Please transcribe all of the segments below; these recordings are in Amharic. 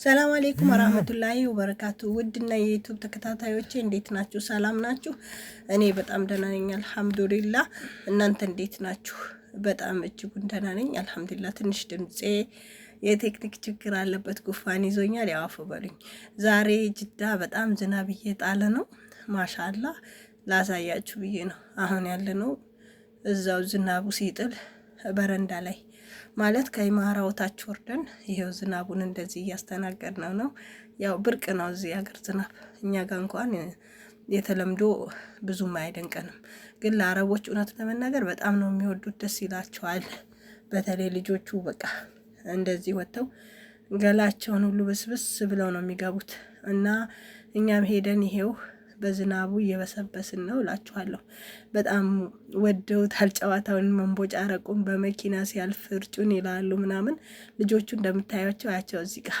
ሰላም አለይኩም ወራህመቱላሂ ወበረካቱ። ውድና የዩቲዩብ ተከታታዮቼ እንዴት ናችሁ? ሰላም ናችሁ? እኔ በጣም ደህና ነኝ አልሐምዱሊላህ። እናንተ እንዴት ናችሁ? በጣም እጅጉን ደህና ነኝ አልሐምዱሊላህ። ትንሽ ድምጼ የቴክኒክ ችግር አለበት፣ ጉፋን ይዞኛል። ያው አፉ በሉኝ። ዛሬ ጅዳ በጣም ዝናብ እየጣለ ነው። ማሻአላህ ላሳያችሁ ብዬ ነው። አሁን ያለነው እዛው ዝናቡ ሲጥል በረንዳ ላይ ማለት ከኢማራው ታች ወርደን ይሄው ዝናቡን እንደዚህ እያስተናገድነው ነው። ያው ብርቅ ነው እዚህ ሀገር ዝናብ፣ እኛ ጋር እንኳን የተለምዶ ብዙም አይደንቀንም። ግን ለአረቦች እውነት ለመናገር በጣም ነው የሚወዱት፣ ደስ ይላቸዋል። በተለይ ልጆቹ በቃ እንደዚህ ወጥተው ገላቸውን ሁሉ ብስብስ ብለው ነው የሚገቡት እና እኛም ሄደን ይሄው በዝናቡ እየበሰበስን ነው እላችኋለሁ። በጣም ወደውታል ጨዋታውን። መንቦጫረቁን በመኪና ሲያልፍ እርጩን ይላሉ ምናምን። ልጆቹ እንደምታያቸው ያቸው እዚህ ጋር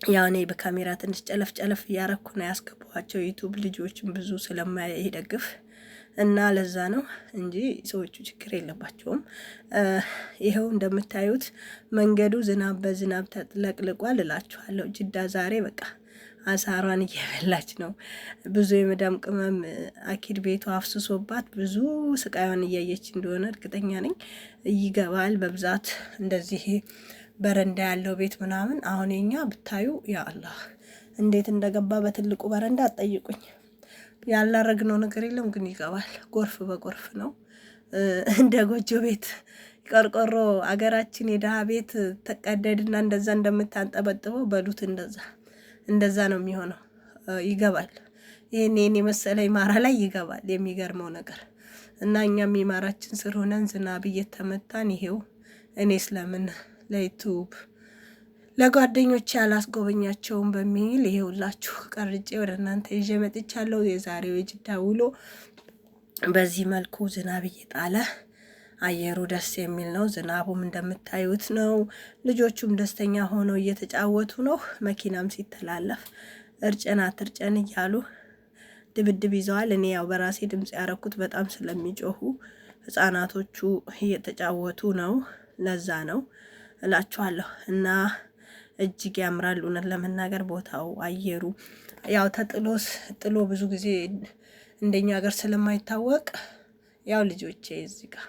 ያው እኔ በካሜራ ትንሽ ጨለፍ ጨለፍ እያረኩ ነው ያስገባኋቸው። ዩቱብ ልጆችን ብዙ ስለማይደግፍ እና ለዛ ነው እንጂ ሰዎቹ ችግር የለባቸውም። ይኸው እንደምታዩት መንገዱ ዝናብ በዝናብ ተጥለቅልቋል እላችኋለሁ። ጅዳ ዛሬ በቃ አሳሯን እየበላች ነው። ብዙ የመዳም ቅመም አኪድ ቤቷ አፍስሶባት ብዙ ስቃዩን እያየች እንደሆነ እርግጠኛ ነኝ። ይገባል በብዛት እንደዚህ በረንዳ ያለው ቤት ምናምን። አሁን የኛ ብታዩ ያ አላህ እንዴት እንደገባ በትልቁ በረንዳ አትጠይቁኝ። ያላረግነው ነገር የለም ግን ይገባል። ጎርፍ በጎርፍ ነው። እንደ ጎጆ ቤት ቆርቆሮ አገራችን የድሃ ቤት ተቀደድና እንደዛ እንደምታንጠበጥበው በሉት እንደዛ ነው የሚሆነው። ይገባል። ይሄን የመሰለ ኢማራ ላይ ይገባል። የሚገርመው ነገር እና እኛም ኢማራችን ስር ሆነን ዝናብ እየተመታን ይሄው። እኔ ስለምን ለዩቲዩብ ለጓደኞቼ አላስጎበኛቸውም በሚል ይሄውላችሁ ቀርጬ ወደ እናንተ ይዤ መጥቻለሁ። የዛሬው የጅዳ ውሎ በዚህ መልኩ ዝናብ እየጣለ አየሩ ደስ የሚል ነው። ዝናቡም እንደምታዩት ነው። ልጆቹም ደስተኛ ሆነው እየተጫወቱ ነው። መኪናም ሲተላለፍ እርጨን አትርጨን እያሉ ድብድብ ይዘዋል። እኔ ያው በራሴ ድምጽ ያረኩት በጣም ስለሚጮሁ ህፃናቶቹ እየተጫወቱ ነው። ለዛ ነው እላችኋለሁ። እና እጅግ ያምራል እውነት ለመናገር ቦታው፣ አየሩ ያው ጥሎ ብዙ ጊዜ እንደኛ ሀገር ስለማይታወቅ ያው ልጆቼ እዚህ ጋር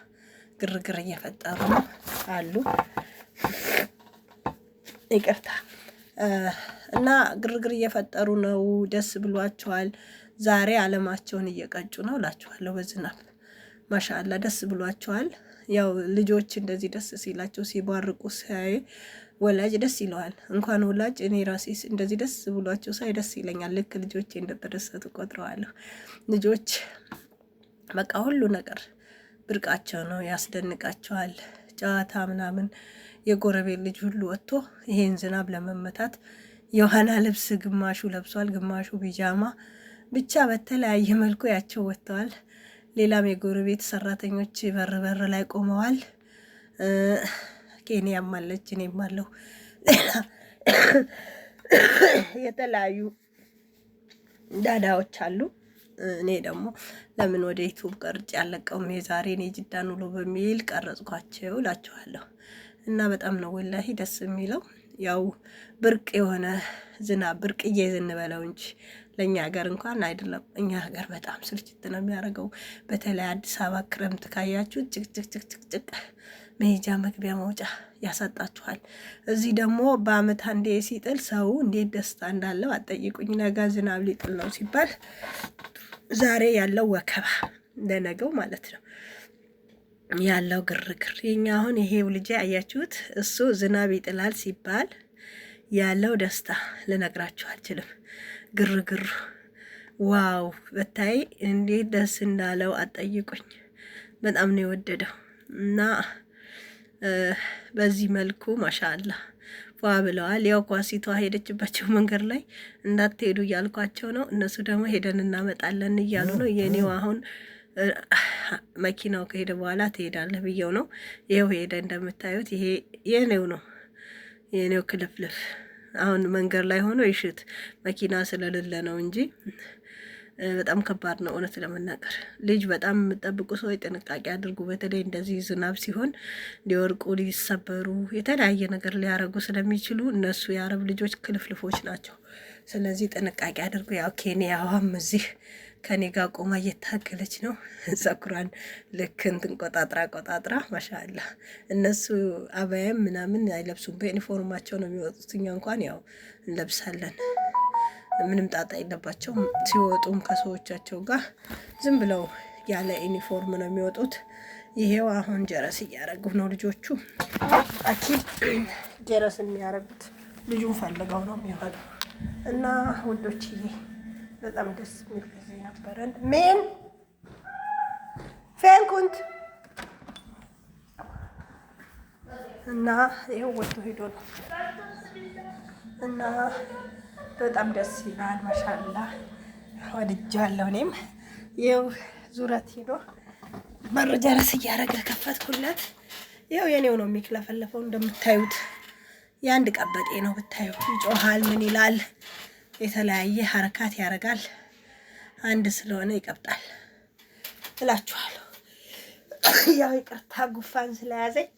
ግርግር እየፈጠሩ አሉ። ይቅርታ እና ግርግር እየፈጠሩ ነው። ደስ ብሏቸዋል። ዛሬ አለማቸውን እየቀጩ ነው እላችኋለሁ በዝናብ ማሻአላ ደስ ብሏቸዋል። ያው ልጆች እንደዚህ ደስ ሲላቸው ሲባርቁ ሳይ ወላጅ ደስ ይለዋል። እንኳን ወላጅ እኔ ራሴ እንደዚህ ደስ ብሏቸው ሳይ ደስ ይለኛል። ልክ ልጆቼ እንደተደሰቱ ቆጥረዋለሁ። ልጆች በቃ ሁሉ ነገር ብርቃቸው ነው፣ ያስደንቃቸዋል። ጨዋታ ምናምን የጎረቤት ልጅ ሁሉ ወጥቶ ይሄን ዝናብ ለመመታት የዋና ልብስ ግማሹ ለብሷል፣ ግማሹ ቢጃማ ብቻ በተለያየ መልኩ ያቸው ወጥተዋል። ሌላም የጎረቤት ሰራተኞች በር ላይ ቆመዋል። ኬንያም አለች፣ እኔም አለሁ። የተለያዩ ዳዳዎች አሉ። እኔ ደግሞ ለምን ወደ ዩቲዩብ ቀርጬ ያለቀውም የዛሬን የጅዳን ውሎ በሚል ቀረጽኳቸው እላችኋለሁ። እና በጣም ነው ወላሂ ደስ የሚለው። ያው ብርቅ የሆነ ዝናብ ብርቅዬ ዝንበለው እንጂ ለእኛ ሀገር እንኳን አይደለም። እኛ ሀገር በጣም ስርጭት ነው የሚያደርገው። በተለይ አዲስ አበባ ክረምት ካያችሁ ጭቅጭቅጭቅጭቅ መሄጃ መግቢያ መውጫ ያሳጣችኋል። እዚህ ደግሞ በአመት አንዴ ሲጥል ሰው እንዴት ደስታ እንዳለው አጠይቁኝ። ነገ ዝናብ ሊጥል ነው ሲባል ዛሬ ያለው ወከባ ለነገው ማለት ነው ያለው ግርግር። የኛ አሁን ይሄው ልጅ አያችሁት፣ እሱ ዝናብ ይጥላል ሲባል ያለው ደስታ ልነግራችሁ አልችልም። ግርግር ዋው በታይ እንዴት ደስ እንዳለው አጠይቁኝ። በጣም ነው የወደደው እና በዚህ መልኩ ማሻአላ ፏ ብለዋል። ያው ኳሲቷ ሄደችባቸው መንገድ ላይ እንዳትሄዱ እያልኳቸው ነው። እነሱ ደግሞ ሄደን እናመጣለን እያሉ ነው። የኔው አሁን መኪናው ከሄደ በኋላ ትሄዳለህ ብየው ነው። ይሄው ሄደ። እንደምታዩት ይሄ የኔው ነው፣ የኔው ክልፍልፍ አሁን መንገድ ላይ ሆኖ ይሽት መኪና ስለሌለ ነው እንጂ በጣም ከባድ ነው እውነት ለመናገር። ልጅ በጣም የምጠብቁ ሰዎች ጥንቃቄ አድርጉ። በተለይ እንደዚህ ዝናብ ሲሆን ሊወርቁ፣ ሊሰበሩ፣ የተለያየ ነገር ሊያረጉ ስለሚችሉ እነሱ የአረብ ልጆች ክልፍልፎች ናቸው። ስለዚህ ጥንቃቄ አድርጉ። ያው ኬንያዋም እዚህ ከኔ ጋር ቆማ እየታገለች ነው። ፀጉሯን ልክ እንትን ቆጣጥራ ማሻአላ። እነሱ አባያም ምናምን አይለብሱም፣ በዩኒፎርማቸው ነው የሚወጡት። እኛ እንኳን ያው እንለብሳለን። ምንም ጣጣ የለባቸውም። ሲወጡም ከሰዎቻቸው ጋር ዝም ብለው ያለ ዩኒፎርም ነው የሚወጡት። ይሄው አሁን ጀረስ እያረጉ ነው ልጆቹ። አኪድ ጀረስ የሚያረጉት ልጁን ፈልገው ነው የሚሆነው። እና ውዶችዬ በጣም ደስ የሚል ጊዜ ነበረን። ሜን ፌንኩንት እና ይኸው ወጥቶ ሄዶ ነው እና በጣም ደስ ይላል። ማሻአላ ወድጃለሁ። እኔም ይኸው ዙረት ሄዶ መረጃ ረስ እያደረገ ከፈትኩለት። ይኸው የኔው ነው የሚክለፈለፈው እንደምታዩት። የአንድ ቀበጤ ነው ብታዩ። ይጮሃል፣ ምን ይላል፣ የተለያየ ሀረካት ያደርጋል። አንድ ስለሆነ ይቀብጣል እላችኋለሁ። ያው ይቅርታ ጉፋን ስለያዘኝ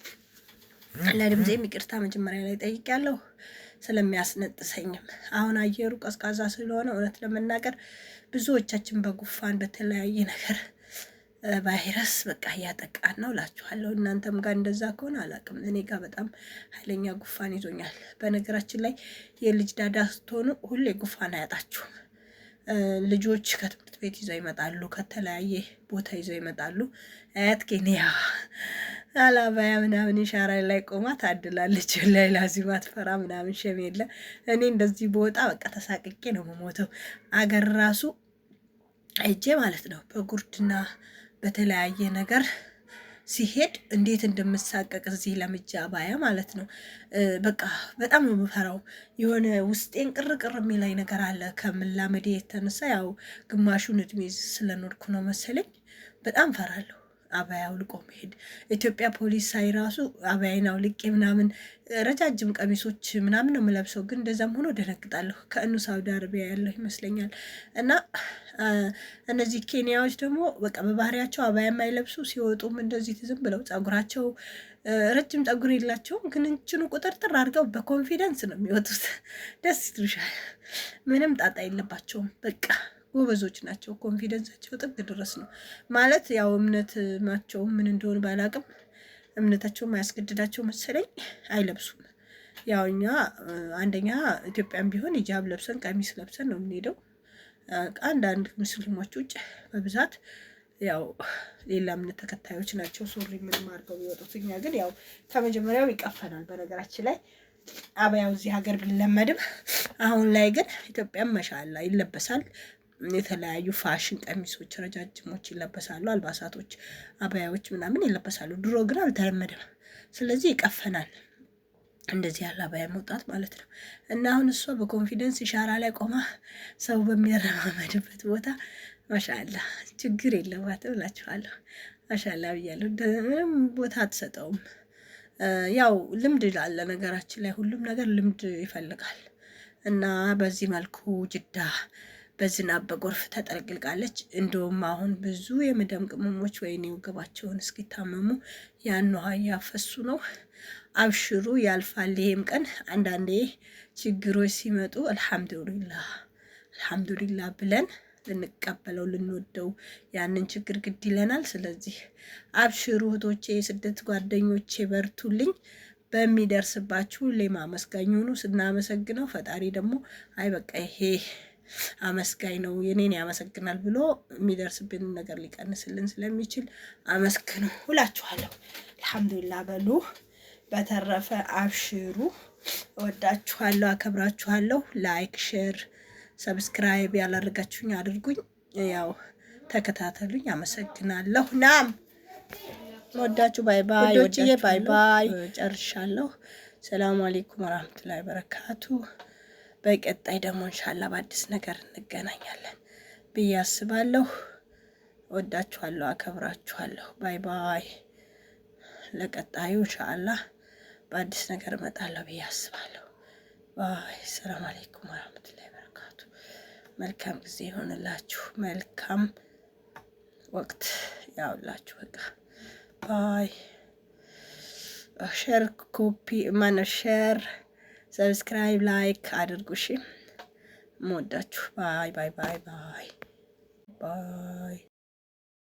ለድምፄም ይቅርታ መጀመሪያ ላይ ጠይቄያለሁ። ስለሚያስነጥሰኝም አሁን አየሩ ቀዝቃዛ ስለሆነ እውነት ለመናገር ብዙዎቻችን በጉፋን በተለያየ ነገር ቫይረስ በቃ እያጠቃን ነው እላችኋለሁ። እናንተም ጋር እንደዛ ከሆነ አላውቅም። እኔ ጋር በጣም ኃይለኛ ጉፋን ይዞኛል። በነገራችን ላይ የልጅ ዳዳ ስትሆኑ ሁሌ ጉፋን አያጣችሁም። ልጆች ከትምህርት ቤት ይዘው ይመጣሉ፣ ከተለያየ ቦታ ይዘው ይመጣሉ። አያት ኬንያ አላባያ ምናምን ሻራ ላይ ቆማ ታድላለች። ላይ ላዚማ ትፈራ ምናምን ሸም የለ። እኔ እንደዚህ በወጣ በቃ ተሳቅቄ ነው የምሞተው። አገር ራሱ አይጄ ማለት ነው በጉርድና በተለያየ ነገር ሲሄድ እንዴት እንደምሳቀቅ እዚህ ለምጃ ባያ ማለት ነው። በቃ በጣም ነው የምፈራው። የሆነ ውስጤን ቅርቅር የሚላይ ነገር አለ ከምላመዴ የተነሳ። ያው ግማሹን እድሜ ስለኖርኩ ነው መሰለኝ። በጣም ፈራለሁ። አባያ አውልቆ መሄድ ኢትዮጵያ ፖሊስ ሳይ ራሱ አባያን አውልቄ ምናምን ረጃጅም ቀሚሶች ምናምን ነው የምለብሰው። ግን እንደዛም ሆኖ ደነግጣለሁ። ከእኑ ሳውዲ አረቢያ ያለሁ ይመስለኛል። እና እነዚህ ኬንያዎች ደግሞ በቃ በባህሪያቸው አባያ የማይለብሱ ሲወጡም እንደዚህ ዝም ብለው ጸጉራቸው ረጅም ጸጉር የላቸውም። ግን እንችኑ ቁጥርጥር አድርገው በኮንፊደንስ ነው የሚወጡት። ደስ ይሉሻል። ምንም ጣጣ የለባቸውም። በቃ ጎበዞች ናቸው። ኮንፊደንሳቸው ጥግ ድረስ ነው ማለት። ያው እምነት ናቸው ምን እንደሆነ ባላቅም እምነታቸው ማያስገድዳቸው መሰለኝ አይለብሱም። ያው እኛ አንደኛ ኢትዮጵያም ቢሆን ሂጃብ ለብሰን ቀሚስ ለብሰን ነው የምንሄደው። አንዳንድ ሙስሊሞች ውጭ በብዛት ያው ሌላ እምነት ተከታዮች ናቸው ሱሪ ምንም አድርገው የሚወጡት። እኛ ግን ያው ከመጀመሪያው ይቀፈናል። በነገራችን ላይ አባያው እዚህ ሀገር ቢለመድም አሁን ላይ ግን ኢትዮጵያም መሻላ ይለበሳል። የተለያዩ ፋሽን ቀሚሶች ረጃጅሞች ይለበሳሉ። አልባሳቶች፣ አባያዎች ምናምን ይለበሳሉ። ድሮ ግን አልተለመደም። ስለዚህ ይቀፈናል እንደዚህ ያለ አባያ መውጣት ማለት ነው። እና አሁን እሷ በኮንፊደንስ ኢሻራ ላይ ቆማ ሰው በሚረማመድበት ቦታ ማሻአላ ችግር የለባትም እላችኋለሁ። ማሻአላ ብያለሁ። ምንም ቦታ አትሰጠውም። ያው ልምድ ላለ ነገራችን ላይ ሁሉም ነገር ልምድ ይፈልጋል። እና በዚህ መልኩ ጅዳ በዝናብ በጎርፍ ተጠልቅልቃለች። እንደውም አሁን ብዙ የመዳም ቅመሞች ወይኔ ወገባቸውን እስኪታመሙ ያን ውሃ እያፈሱ ነው። አብሽሩ ያልፋል ይሄም ቀን። አንዳንዴ ችግሮች ሲመጡ አልሐምዱሊላህ ብለን ልንቀበለው ልንወደው ያንን ችግር ግድ ይለናል። ስለዚህ አብሽሩ እህቶቼ፣ የስደት ጓደኞቼ በርቱልኝ። በሚደርስባችሁ ሁሌም አመስጋኝ ሁኑ። ስናመሰግነው ፈጣሪ ደግሞ አይ በቃ ይሄ አመስጋኝ ነው የኔን ያመሰግናል ብሎ የሚደርስብን ነገር ሊቀንስልን ስለሚችል አመስግኑ እላችኋለሁ። አልሐምዱሊላህ በሉ። በተረፈ አብሽሩ። እወዳችኋለሁ፣ አከብራችኋለሁ። ላይክ፣ ሼር፣ ሰብስክራይብ ያላደረጋችሁኝ አድርጉኝ። ያው ተከታተሉኝ። አመሰግናለሁ። ናም ወዳችሁ። ባይ ባይ ወዳችሁ። ባይ ባይ። ጨርሻለሁ። ሰላም አለይኩም ወራህመቱላሂ ወበረካቱ። በቀጣይ ደግሞ ኢንሻአላህ በአዲስ ነገር እንገናኛለን ብዬ አስባለሁ። ወዳችኋለሁ፣ አከብራችኋለሁ። ባይ ባይ። ለቀጣዩ ኢንሻአላህ በአዲስ ነገር እመጣለሁ ብዬ አስባለሁ። ባይ። ሰላም አለይኩም ወራህመቱላሂ ወበረካቱ። መልካም ጊዜ ይሆንላችሁ። መልካም ወቅት ያውላችሁ። በቃ ባይ። ሼር ኮፒ ማነው ሼር ሰብስክራይብ ላይክ አድርጉ። እሺ፣ እምወዳችሁ። ባይ ባይ ባይ ባይ ባይ።